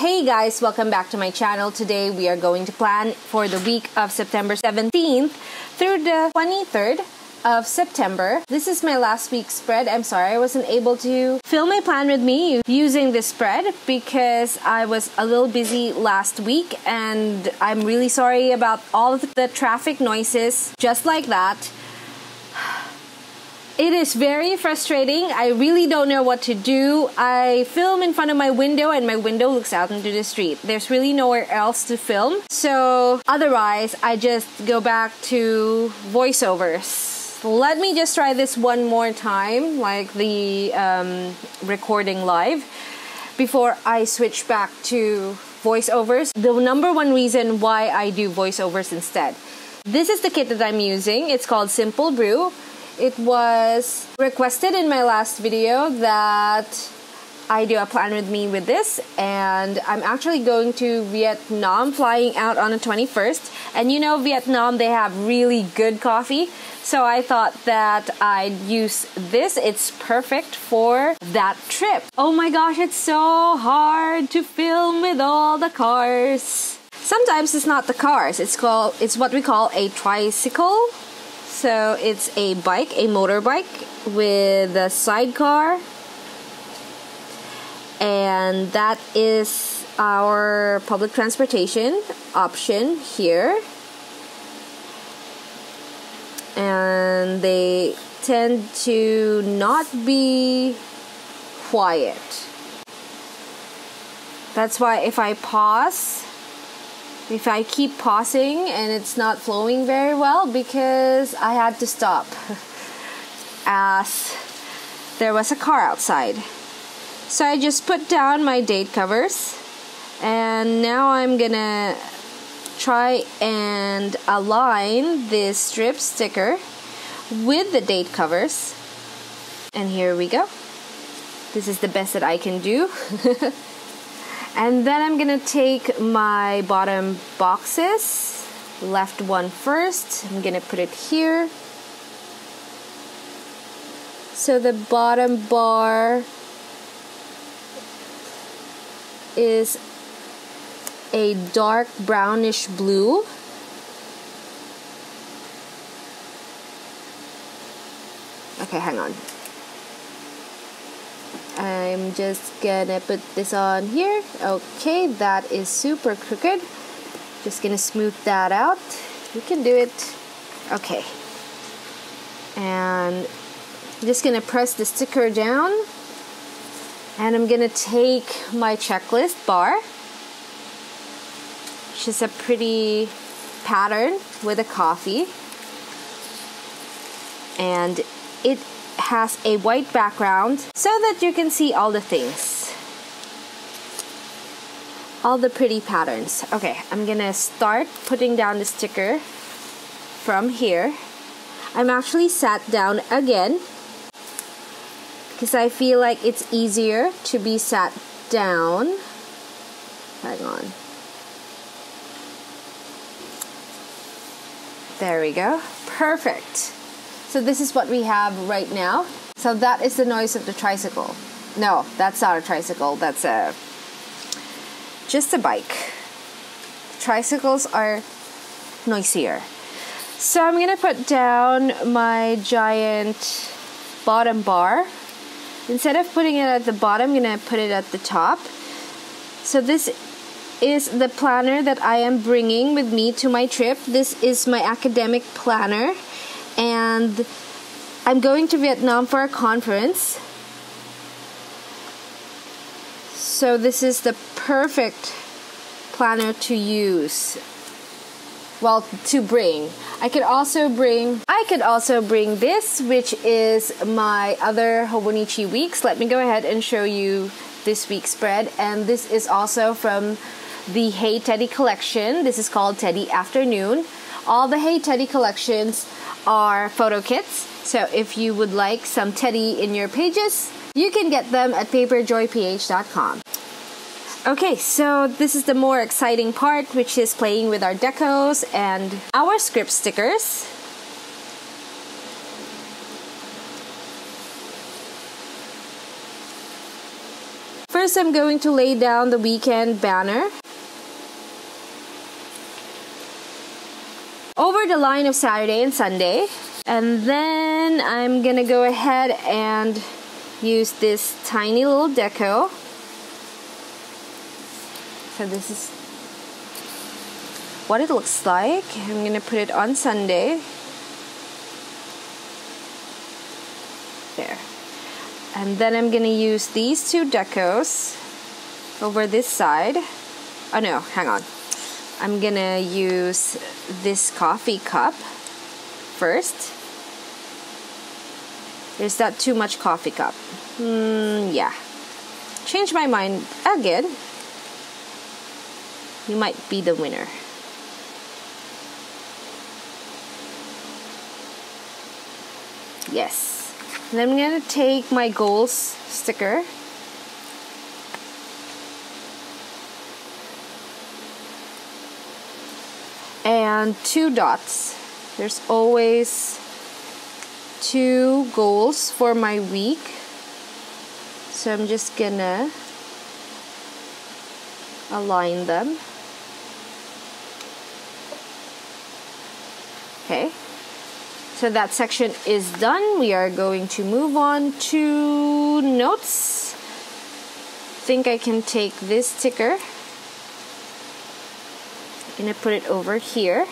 Hey guys, welcome back to my channel. Today we are going to plan for the week of September 17th through the 23rd of September. This is my last week's spread. I'm sorry I wasn't able to film my plan with me using this spread because I was a little busy last week, and I'm really sorry about all of the traffic noises just like that. It is very frustrating. I really don't know what to do. I film in front of my window and my window looks out into the street. There's really nowhere else to film. So otherwise, I just go back to voiceovers. Let me just try this one more time, like the recording live, before I switch back to voiceovers. The number one reason why I do voiceovers instead. This is the kit that I'm using. It's called Simple Brew. It was requested in my last video that I do a plan with me with this, and I'm actually going to Vietnam, flying out on the 21st. And you know, Vietnam, they have really good coffee, so I thought that I'd use this. It's perfect for that trip. Oh my gosh, it's so hard to film with all the cars. Sometimes it's not the cars, it's what we call a tricycle. So it's a bike, a motorbike with a sidecar, and that is our public transportation option here. And they tend to not be quiet. That's why if I keep pausing and it's not flowing very well, because I had to stop as there was a car outside. So I just put down my date covers, and now I'm gonna try and align this strip sticker with the date covers. And here we go. This is the best that I can do. And then I'm gonna take my bottom boxes, left one first. I'm gonna put it here. So the bottom bar is a dark brownish blue. Okay, hang on. I'm just gonna put this on here. Okay, that is super crooked. Just gonna smooth that out. You can do it. Okay. And I'm just gonna press the sticker down. And I'm gonna take my checklist bar, which is a pretty pattern with a coffee. And it has a white background so that you can see all the things, all the pretty patterns. Okay, I'm gonna start putting down the sticker from here. I'm actually sat down again because I feel like it's easier to be sat down. Hang on. There we go. Perfect. So this is what we have right now. So that is the noise of the tricycle. No, that's not a tricycle. That's just a bike. Tricycles are noisier. So I'm gonna put down my giant bottom bar. Instead of putting it at the bottom, I'm gonna put it at the top. So this is the planner that I am bringing with me to my trip. This is my academic planner. And I'm going to Vietnam for a conference. So this is the perfect planner to use. Well, to bring. I could also bring this, which is my other Hobonichi weeks. Let me go ahead and show you this week's spread. And this is also from the Hey Teddy collection. This is called Teddy Afternoon. All the Hey Teddy collections are photo kits. So if you would like some Teddy in your pages, you can get them at paperjoyph.com. Okay, so this is the more exciting part, which is playing with our decos and our script stickers. First, I'm going to lay down the weekend banner over the line of Saturday and Sunday. And then I'm gonna go ahead and use this tiny little deco. So this is what it looks like. I'm gonna put it on Sunday. There. And then I'm gonna use these two decos over this side. Oh no, hang on. I'm gonna use this coffee cup first. Is that too much coffee cup? Yeah. Change my mind again. You might be the winner. Yes. And then I'm gonna take my goals sticker. And 2 dots. There's always 2 goals for my week. So I'm just gonna align them. Okay. So that section is done. We are going to move on to notes. I think I can take this sticker. I'm gonna put it over here.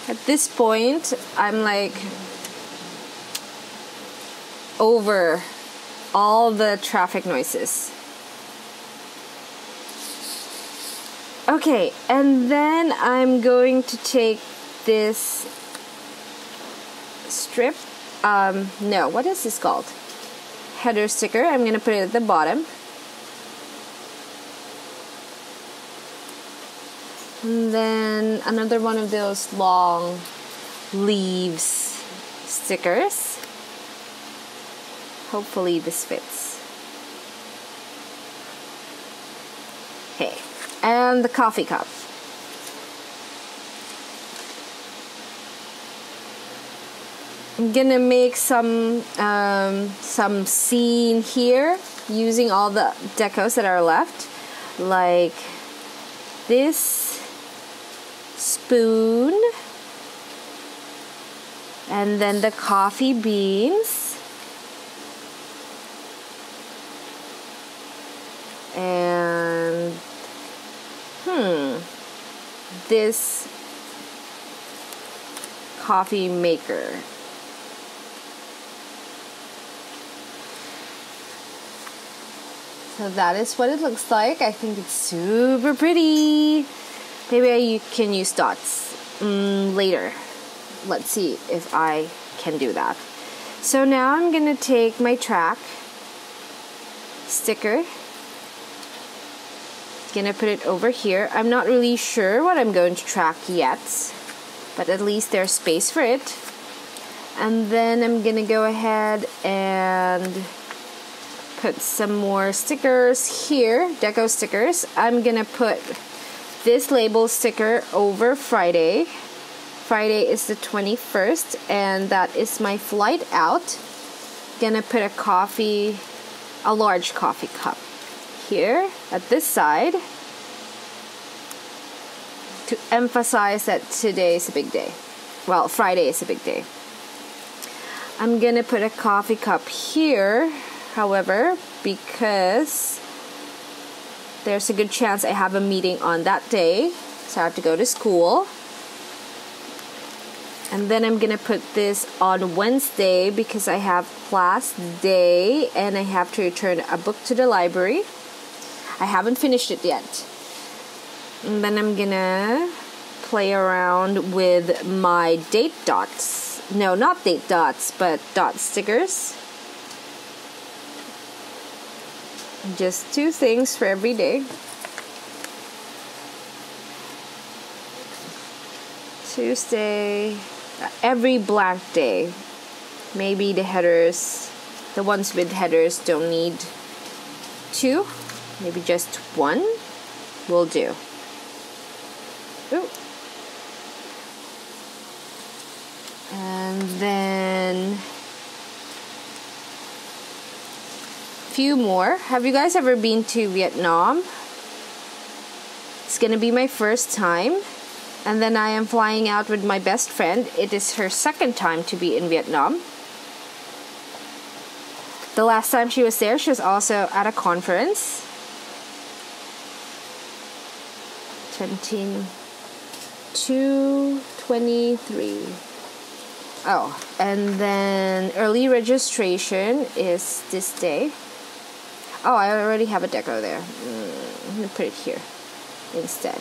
At this point, I'm like over all the traffic noises. Okay, and then I'm going to take this strip. No, what is this called? Header sticker. I'm gonna put it at the bottom. And then another one of those long leaves stickers. Hopefully this fits. Okay, and the coffee cup. I'm gonna make some scene here using all the decos that are left, like this spoon, and then the coffee beans, and this coffee maker. So that is what it looks like. I think it's super pretty. Maybe I can use dots later. Let's see if I can do that. So now I'm gonna take my track sticker. Gonna put it over here. I'm not really sure what I'm going to track yet, but at least there's space for it. And then I'm gonna go ahead and put some more stickers here, deco stickers. I'm gonna put this label sticker over Friday. Friday is the 21st, and that is my flight out. Gonna put a large coffee cup here at this side to emphasize that today is a big day. Well, Friday is a big day. I'm gonna put a coffee cup here, however, because there's a good chance I have a meeting on that day, so I have to go to school. And then I'm gonna put this on Wednesday because I have class day and I have to return a book to the library. I haven't finished it yet. And then I'm gonna play around with my date dots. No, not date dots, but dot stickers. Just 2 things for every day. Tuesday, every blank day. Maybe the headers, the ones with headers don't need 2. Maybe just 1 will do. Ooh. And then few more. Have you guys ever been to Vietnam? It's gonna be my first time. And then I am flying out with my best friend. It is her second time to be in Vietnam. The last time she was there, she was also at a conference. 22-23. Oh, and then early registration is this day. Oh, I already have a deco there. I'm gonna put it here instead.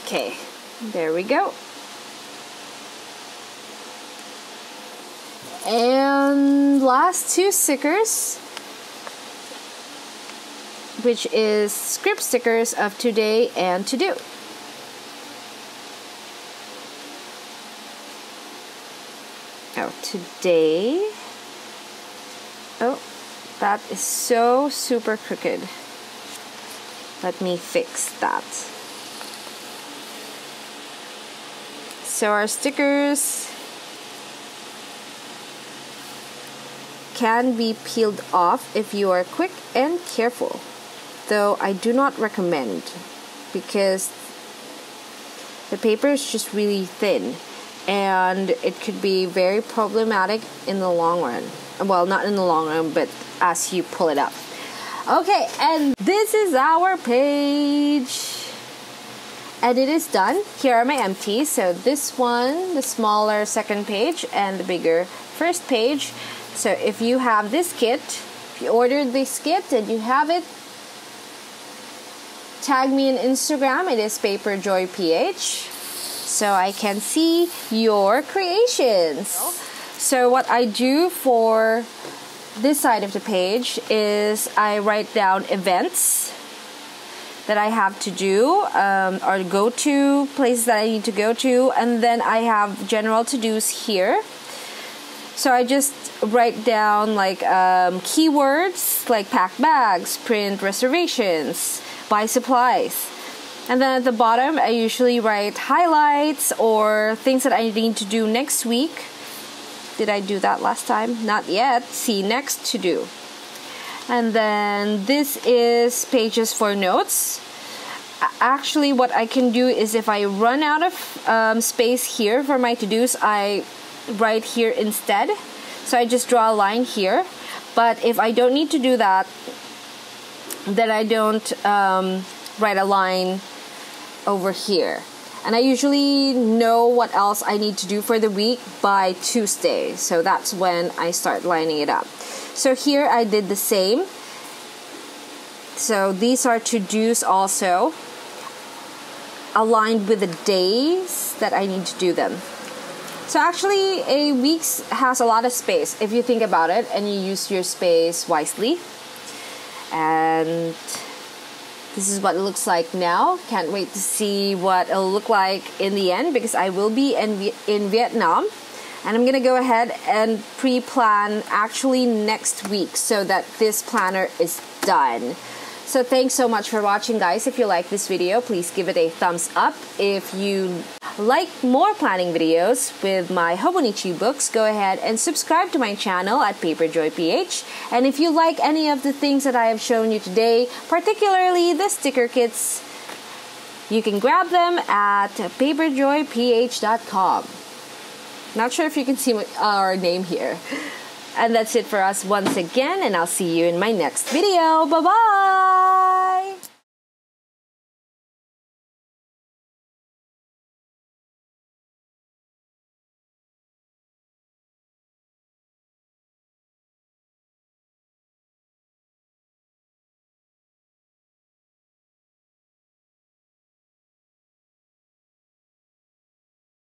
Okay, there we go. And last two stickers, which is script stickers of today and to do. Oh, today. Oh, that is so super crooked. Let me fix that. So our stickers can be peeled off if you are quick and careful, though I do not recommend because the paper is just really thin and it could be very problematic in the long run. Well, not in the long run, but as you pull it up. Okay, and this is our page. And it is done. Here are my empties. So this one, the smaller second page, and the bigger first page. So if you have this kit, if you ordered this kit and you have it, tag me on Instagram. It is paperjoyph, so I can see your creations. So what I do for this side of the page is I write down events that I have to do, or go to places that I need to go to, and then I have general to-dos here. So I just write down like keywords like pack bags, print reservations, buy supplies. And then at the bottom I usually write highlights or things that I need to do next week. Did I do that last time? Not yet. See next to do. And then this is pages for notes. Actually, what I can do is if I run out of space here for my to-dos, I write here instead. So I just draw a line here. But if I don't need to do that, then I don't write a line over here. And I usually know what else I need to do for the week by Tuesday. So that's when I start lining it up. So here I did the same. So these are to-dos also, aligned with the days that I need to do them. So actually a week has a lot of space if you think about it and you use your space wisely. And this is what it looks like now. Can't wait to see what it'll look like in the end because I will be in Vietnam. And I'm gonna go ahead and pre-plan actually next week so that this planner is done. So thanks so much for watching, guys. If you like this video, please give it a thumbs up. If you like more planning videos with my Hobonichi books, go ahead and subscribe to my channel at paperjoyph. And if you like any of the things that I have shown you today, particularly the sticker kits, you can grab them at paperjoyph.com. Not sure if you can see our name here. And that's it for us once again, and I'll see you in my next video. Bye-bye!